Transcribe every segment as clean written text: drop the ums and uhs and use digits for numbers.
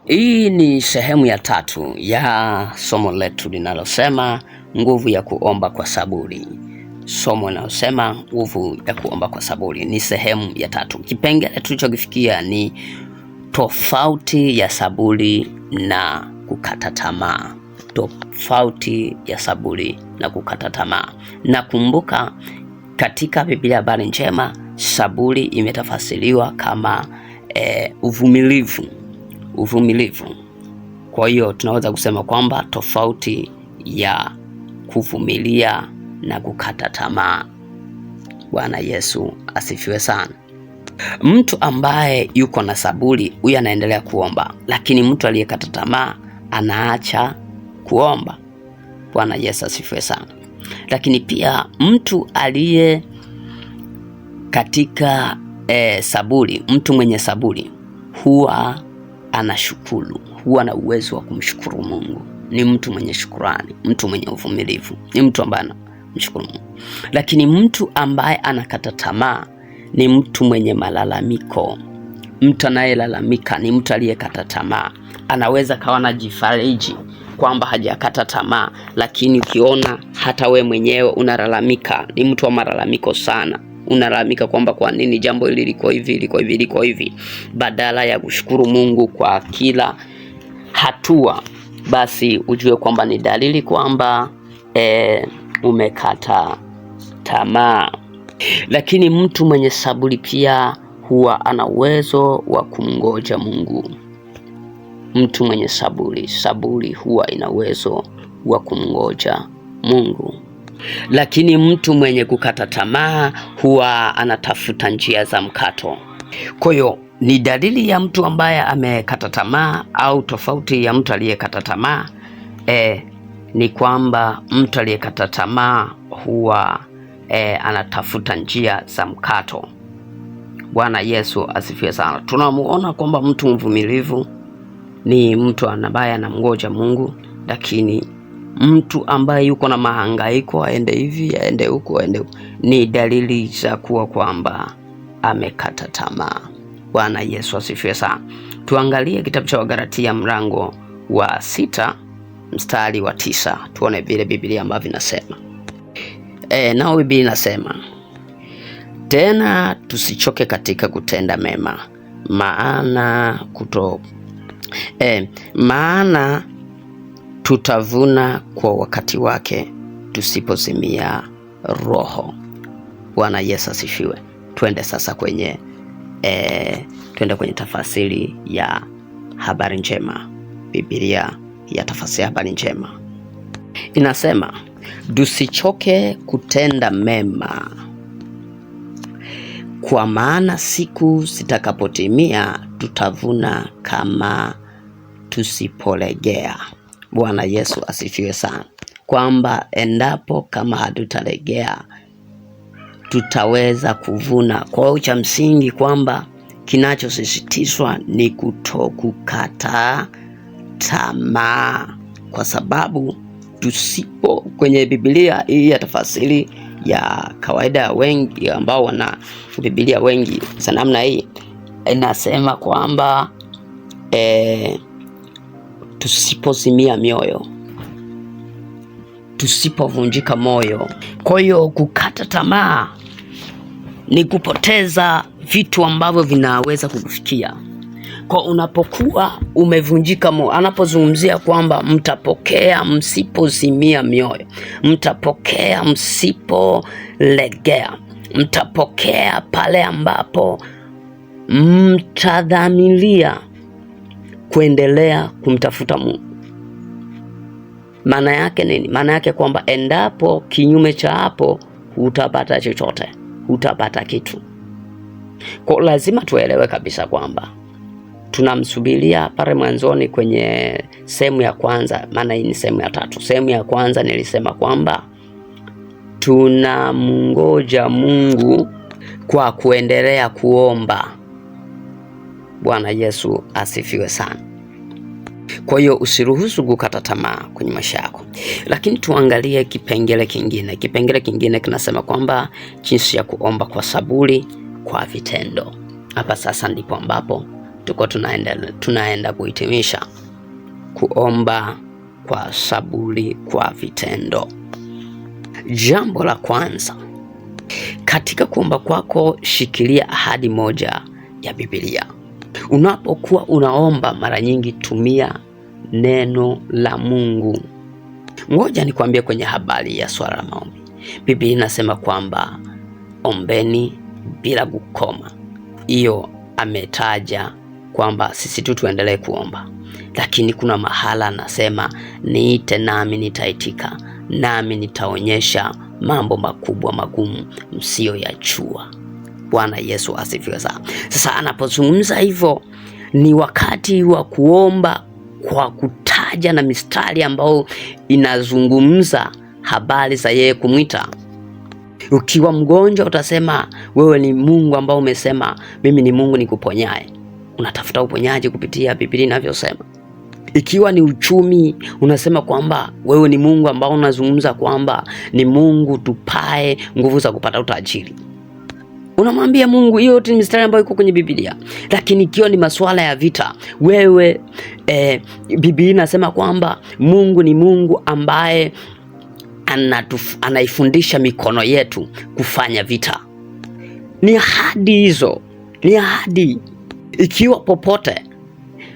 Hii ni sehemu ya 3 ya somo letu linalosema nguvu ya kuomba kwa saburi. Somo linalosema nguvu ya kuomba kwa saburi ni sehemu ya 3. Kipengele tulichokifikia ni tofauti ya saburi na kukata tamaa. Tofauti ya saburi na kukata tamaa. Na kumbuka, katika Biblia habari njema, saburi imetafasiriwa kama uvumilivu. Kwa hiyo tunaweza kusema kwamba tofauti ya kuvumilia na kukata tamaa. Bwana Yesu asifiwe sana. Mtu ambaye yuko na saburi, huyu anaendelea kuomba, lakini mtu aliyekata tamaa anaacha kuomba. Bwana Yesu asifiwe sana. Lakini pia mtu aliye katika saburi, mtu mwenye saburi huwa anashukuru, huwa na uwezo wa kumshukuru Mungu. Ni mtu mwenye shukurani, mtu mwenye uvumilivu, ni mtu ambaye anamshukuru Mungu. Lakini mtu ambaye anakata tamaa ni mtu mwenye malalamiko. Mtu anayelalamika ni mtu aliyekata tamaa. Anaweza kawa anajifariji kwamba hajakata tamaa, lakini ukiona hata we mwenyewe unalalamika, ni mtu wa malalamiko sana. Unalalamika kwamba kwa nini jambo hili liko hivi, badala ya kushukuru Mungu kwa kila hatua, basi ujue kwamba ni dalili kwamba umekata tamaa. Lakini mtu mwenye saburi pia huwa ana uwezo wa kumngoja Mungu. Mtu mwenye saburi huwa ina uwezo wa kumngoja Mungu. Lakini mtu mwenye kukata tamaa huwa anatafuta njia za mkato. Kwa hiyo ni dalili ya mtu ambaye amekata tamaa, au tofauti ya mtu aliyekata tamaa ni kwamba mtu aliyekata tamaa huwa anatafuta njia za mkato. Bwana Yesu asifiwe sana. Tunamuona kwamba mtu mvumilivu ni mtu ambaye anamngoja Mungu, lakini mtu ambaye yuko na mahangaiko, aende hivi, aende huko, ni dalili za kuwa kwamba amekata tamaa. Bwana Yesu asifiwe sana. Tuangalie kitabu cha Wagalatia mlango wa 6 mstari wa 9, tuone vile Biblia ambavyo inasema. Nao Biblia inasema, tena tusichoke katika kutenda mema, maana tutavuna kwa wakati wake tusipozimia roho. Bwana Yesu asifiwe. Twende sasa kwenye tafasiri ya habari njema. Biblia ya tafasiri ya habari njema inasema, tusichoke kutenda mema, kwa maana siku zitakapotimia tutavuna kama tusipolegea. Bwana Yesu asifiwe sana. Kwamba endapo kama hatutalegea tutaweza kuvuna. Kwa hiyo cha msingi kwamba kinachosisitizwa ni kutokukata tamaa, kwa sababu tusipo, kwenye Biblia hii ya tafasiri ya kawaida, wengi ambao wana Biblia wengi za namna hii, inasema kwamba tusipozimia mioyo, tusipovunjika moyo. Kwa hiyo kukata tamaa ni kupoteza vitu ambavyo vinaweza kukufikia. Kwa unapokuwa umevunjika moyo, anapozungumzia kwamba mtapokea msipozimia mioyo, mtapokea msipolegea, mtapokea pale ambapo mtadhamiria kuendelea kumtafuta Mungu. Maana yake nini? Maana yake kwamba endapo kinyume cha hapo, hutapata chochote, hutapata kitu. Kwa lazima tuelewe kabisa kwamba tunamsubiria pale mwanzoni kwenye sehemu ya kwanza, maana hii ni sehemu ya 3. Sehemu ya kwanza nilisema kwamba tunamngoja Mungu kwa kuendelea kuomba. Bwana Yesu asifiwe sana. Kwa hiyo usiruhusu kukata tamaa kwenye maisha yako. Lakini tuangalie kipengele kingine. Kipengele kingine kinasema kwamba jinsi ya kuomba kwa saburi kwa vitendo. Hapa sasa ndipo ambapo tuko tunaenda kuhitimisha kuomba kwa saburi kwa vitendo. Jambo la kwanza, katika kuomba kwako shikilia ahadi moja ya Biblia. Unapokuwa unaomba, mara nyingi tumia neno la Mungu. Ngoja nikwambie kwenye habari ya swala la maombi. Biblia inasema kwamba ombeni bila kukoma. Hiyo ametaja kwamba sisi tu tuendelee kuomba, lakini kuna mahala anasema niite nami nitaitika, nami nitaonyesha mambo makubwa magumu msiyoyajua. Bwana Yesu asifiwe sana. Sasa anapozungumza hivyo, ni wakati wa kuomba kwa kutaja na mistari ambao inazungumza habari za yeye kumwita. Ukiwa mgonjwa utasema wewe ni Mungu ambao umesema mimi ni Mungu nikuponyaye. Unatafuta uponyaji kupitia Biblia inavyosema. Ikiwa ni uchumi, unasema kwamba wewe ni Mungu ambao unazungumza kwamba ni Mungu tupae nguvu za kupata utajiri. Unamwambia Mungu. Hiyo yote ni mistari ambayo iko kwenye Biblia. Lakini ikiwa ni masuala ya vita, wewe Biblia inasema kwamba Mungu ni Mungu ambaye anaifundisha mikono yetu kufanya vita. Ni ahadi hizo, ni ahadi. Ikiwa popote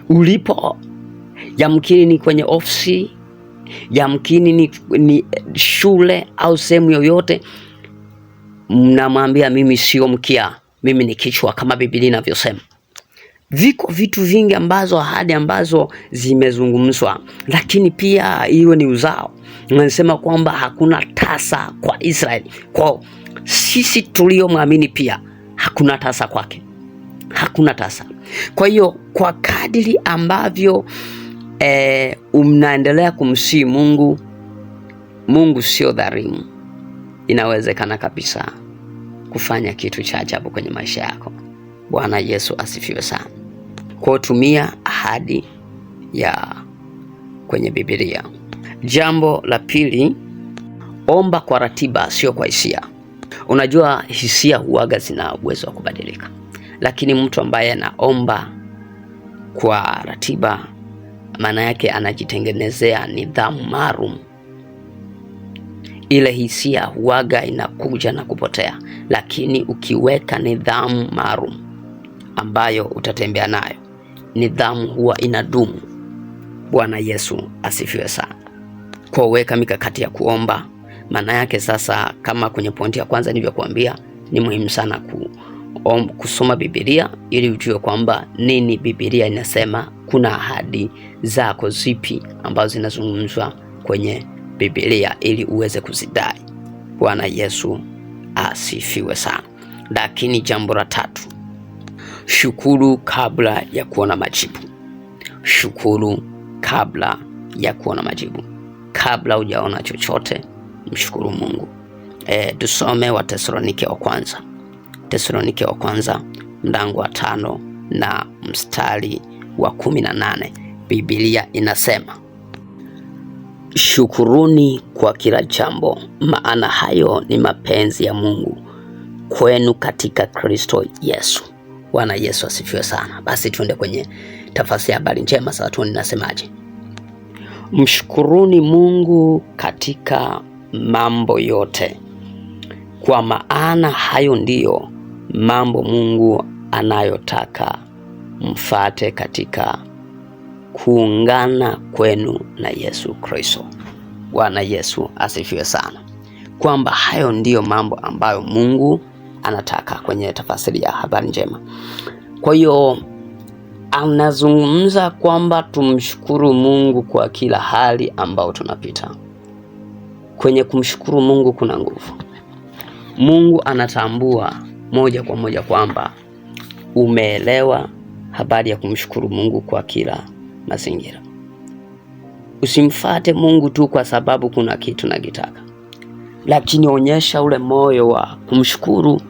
ulipo, yamkini ni kwenye ofisi, yamkini ni shule au sehemu yoyote, mnamwambia mimi sio mkia, mimi ni kichwa, kama Biblia inavyosema. Viko vitu vingi ahadi ambazo zimezungumzwa, lakini pia hiyo ni uzao. Nasema kwamba hakuna tasa kwa Israeli. Kwa sisi tuliomwamini pia hakuna tasa kwake. Hakuna tasa. Kwa hiyo kwa kadiri ambavyo mnaendelea kumsihi Mungu, Mungu sio dhalimu. Inawezekana kabisa kufanya kitu cha ajabu kwenye maisha yako. Bwana Yesu asifiwe sana. Kwa tumia ahadi ya kwenye Biblia. Jambo la pili, omba kwa ratiba, sio kwa hisia. Unajua hisia huaga zina uwezo wa kubadilika. Lakini mtu ambaye anaomba kwa ratiba, maana yake anajitengenezea nidhamu maalum. Ile hisia huaga inakuja na kupotea, lakini ukiweka nidhamu maalum ambayo utatembea nayo, nidhamu huwa inadumu. Bwana Yesu asifiwe sana. Kwa uweka mikakati ya kuomba, maana yake sasa, kama kwenye pointi ya kwanza nilivyokuambia, ni muhimu sana kusoma Biblia ili ujue kwamba nini Biblia inasema, kuna ahadi zako zipi ambazo zinazungumzwa kwenye Biblia ili uweze kuzidai. Bwana Yesu asifiwe sana. Lakini jambo la tatu, shukuru kabla ya kuona majibu. Shukuru kabla ya kuona majibu. Kabla hujaona chochote, mshukuru Mungu. Tusome Wathesalonike wa kwanza mlango wa 5 na mstari wa 18. Biblia inasema, shukuruni kwa kila jambo, maana hayo ni mapenzi ya Mungu kwenu katika Kristo Yesu. Bwana Yesu asifiwe sana. Basi tuende kwenye tafsiri ya habari njema sasa, tuone nasemaje. Mshukuruni Mungu katika mambo yote, kwa maana hayo ndiyo mambo Mungu anayotaka mfate katika kuungana kwenu na Yesu Kristo. Bwana Yesu asifiwe sana. Kwamba hayo ndiyo mambo ambayo Mungu anataka kwenye tafsiri ya habari njema. Kwa hiyo anazungumza kwamba tumshukuru Mungu kwa kila hali ambayo tunapita. Kwenye kumshukuru Mungu kuna nguvu. Mungu anatambua moja kwa moja kwamba umeelewa habari ya kumshukuru Mungu kwa kila mazingira. Usimfate Mungu tu kwa sababu kuna kitu nakitaka, lakini onyesha ule moyo wa kumshukuru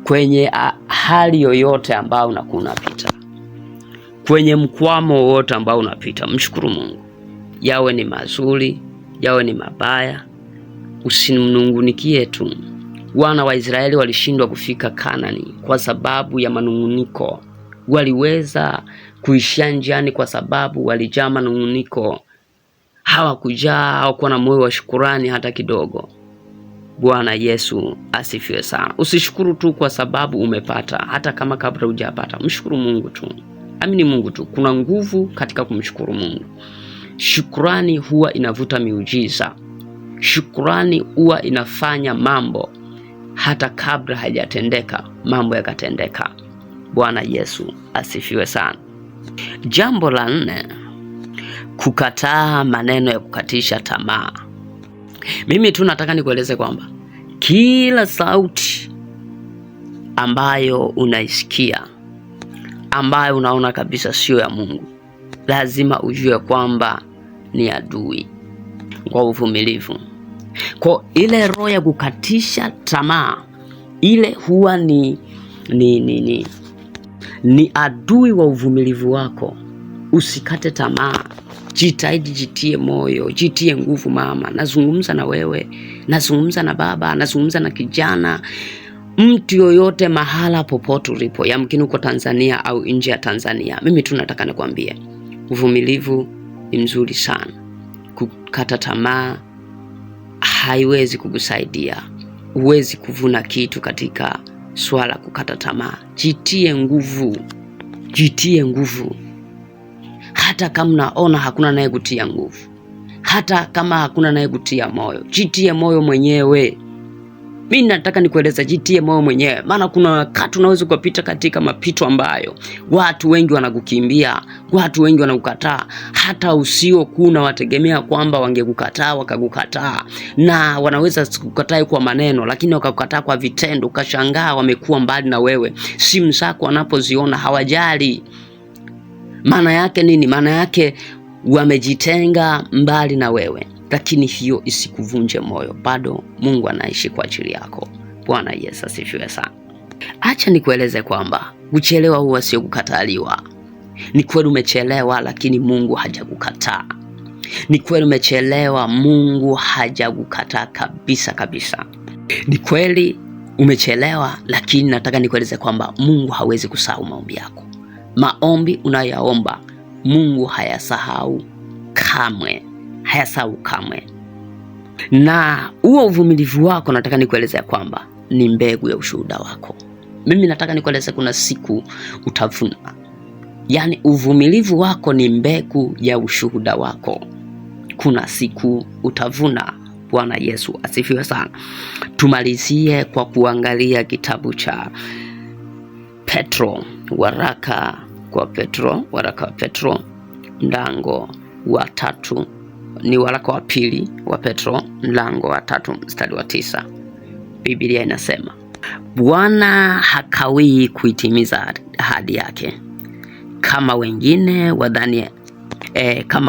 kwenye hali yoyote ambayo unapita. Kwenye mkwamo wote ambao unapita, mshukuru Mungu. Yawe ni mazuri, yawe ni mabaya, usimnungunikie tu. Wana wa Israeli walishindwa kufika Kanani kwa sababu ya manung'uniko. Waliweza kuishia njiani kwa sababu walijaa manung'uniko. Hawakuwa na moyo wa shukurani hata kidogo. Bwana Yesu asifiwe sana. Usishukuru tu kwa sababu umepata, hata kama kabla hujapata. Mshukuru Mungu tu. Amini Mungu tu. Kuna nguvu katika kumshukuru Mungu. Shukrani huwa inavuta miujiza. Shukrani huwa inafanya mambo hata kabla hajatendeka, mambo yakatendeka. Bwana Yesu asifiwe sana. Jambo la 4, kukataa maneno ya kukatisha tamaa. Mimi tu nataka nikueleze kwamba kila sauti ambayo unaisikia, ambayo unaona kabisa sio ya Mungu, lazima ujue kwamba ni adui. Kwa uvumilivu, kwa ile roho ya kukatisha tamaa, ile huwa ni adui wa uvumilivu wako. Usikate tamaa. Jitahidi, jitie moyo, jitie nguvu mama. Nazungumza na wewe, nazungumza na baba, nazungumza na kijana, mtu yoyote mahala popote ulipo, yamkini uko Tanzania au nje ya Tanzania. Mimi tu nataka nikwambie, uvumilivu ni mzuri sana. Kukata tamaa haiwezi kukusaidia. Huwezi kuvuna kitu katika swala kukata tamaa. Jitie nguvu. Jitie nguvu. Hata kama unaona hakuna naye kutia nguvu, hata kama hakuna naye kutia moyo, jitie moyo mwenyewe. Mimi nataka nikueleza, jitie moyo mwenyewe. Maana kuna wakati unaweza kupita katika mapito ambayo watu wengi wanakukimbia, watu wengi wanakukataa, hata usio kuna wategemea kwamba wangekukataa wakakukataa. Na wanaweza kukataa kwa maneno, lakini wakakukataa kwa vitendo. Ukashangaa wamekuwa mbali na wewe. Simu zako wanapoziona hawajali. Maana yake nini? Maana yake wamejitenga mbali na wewe. Lakini hiyo isikuvunje moyo. Bado Mungu anaishi kwa ajili yako. Bwana Yesu asifiwe sana. Acha nikueleze kwamba kuchelewa huwa sio kukataliwa. Ni kweli umechelewa, lakini Mungu hajakukataa. Ni kweli umechelewa, Mungu hajakukataa kabisa kabisa. Ni kweli umechelewa, lakini nataka nikueleze kwamba Mungu hawezi kusahau maombi yako. Maombi unayaomba Mungu hayasahau kamwe. Hayasahau kamwe. Na huo uvumilivu wako nataka nikueleze kwamba ni mbegu ya ushuhuda wako. Mimi nataka nikueleze kuna siku utavuna. Yaani uvumilivu wako ni mbegu ya ushuhuda wako. Kuna siku utavuna. Bwana Yesu asifiwe sana. Tumalizie kwa kuangalia kitabu cha Petro, waraka wa Petro mlango wa 3. Ni waraka wa pili wa Petro mlango wa 3 mstari wa 9. Biblia inasema, Bwana hakawii kuitimiza ahadi yake kama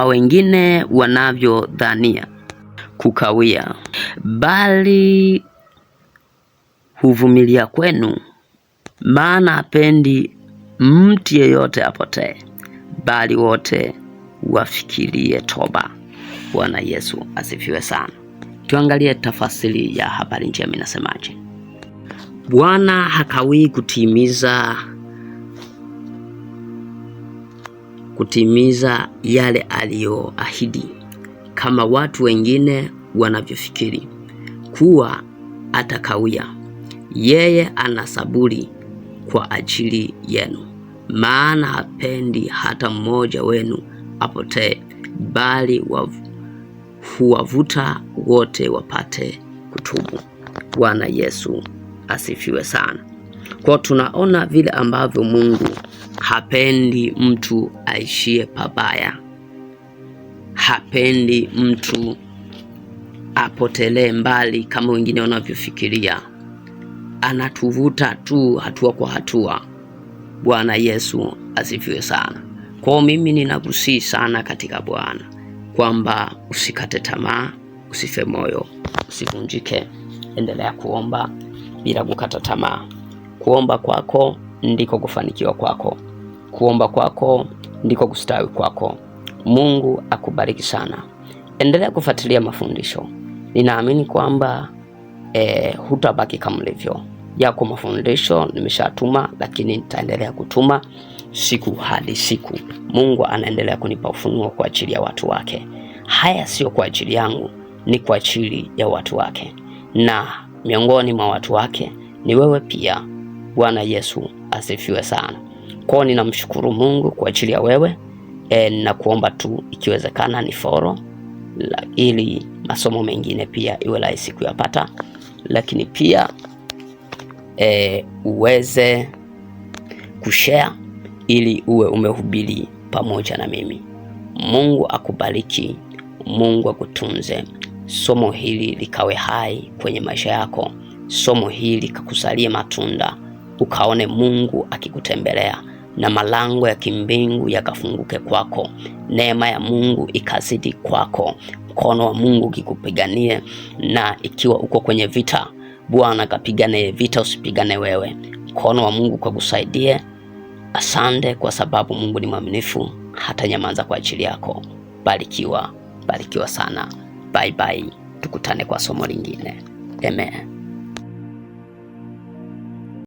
wengine wanavyodhania kukawia, bali huvumilia kwenu, maana hapendi mtu yeyote apotee, bali wote wafikirie toba. Bwana Yesu asifiwe sana. Tuangalie tafasiri ya habari njema inasemaje. Bwana hakawii kutimiza yale aliyoahidi kama watu wengine wanavyofikiri kuwa atakawia. Yeye ana saburi kwa ajili yenu, maana hapendi hata mmoja wenu apotee, bali huwavuta wote wapate kutubu. Bwana Yesu asifiwe sana. Kwa tunaona vile ambavyo Mungu hapendi mtu aishie pabaya. Hapendi mtu apotelee mbali kama wengine wanavyofikiria. Anatuvuta tu hatua kwa hatua. Bwana Yesu asifiwe sana. Kwa mimi ninakusihi sana katika Bwana kwamba usikate tamaa, usife moyo, usivunjike. Endelea kuomba bila kukata tamaa. Kuomba kwako ndiko kufanikiwa kwako. Kuomba kwako ndiko kustawi kwako. Mungu akubariki sana. Endelea kufuatilia mafundisho. Ninaamini kwamba hutabaki kama ulivyo. Yako mafundisho nimeshatuma, lakini nitaendelea kutuma siku hadi siku. Mungu anaendelea kunipa ufunuo kwa ajili ya watu wake. Haya sio kwa ajili yangu, ni kwa ajili ya watu wake, na miongoni mwa watu wake ni wewe pia. Bwana Yesu asifiwe sana. Kwa ninamshukuru Mungu kwa ajili ya wewe. Na kuomba tu ikiwezekana ni follow, ili masomo mengine pia iwe rahisi kuyapata, lakini pia uweze kushare ili uwe umehubiri pamoja na mimi. Mungu akubariki, Mungu akutunze. Somo hili likawe hai kwenye maisha yako. Somo hili likakuzalie matunda, ukaone Mungu akikutembelea na malango ya kimbingu yakafunguke kwako. Neema ya Mungu ikazidi kwako. Mkono wa Mungu ukikupiganie, na ikiwa uko kwenye vita, Bwana kapigane vita, usipigane wewe. Mkono wa Mungu kukusaidie. Asante kwa sababu Mungu ni mwaminifu, hata nyamaza kwa ajili yako. Barikiwa, barikiwa sana. Bye bye. Tukutane kwa somo lingine. Amen.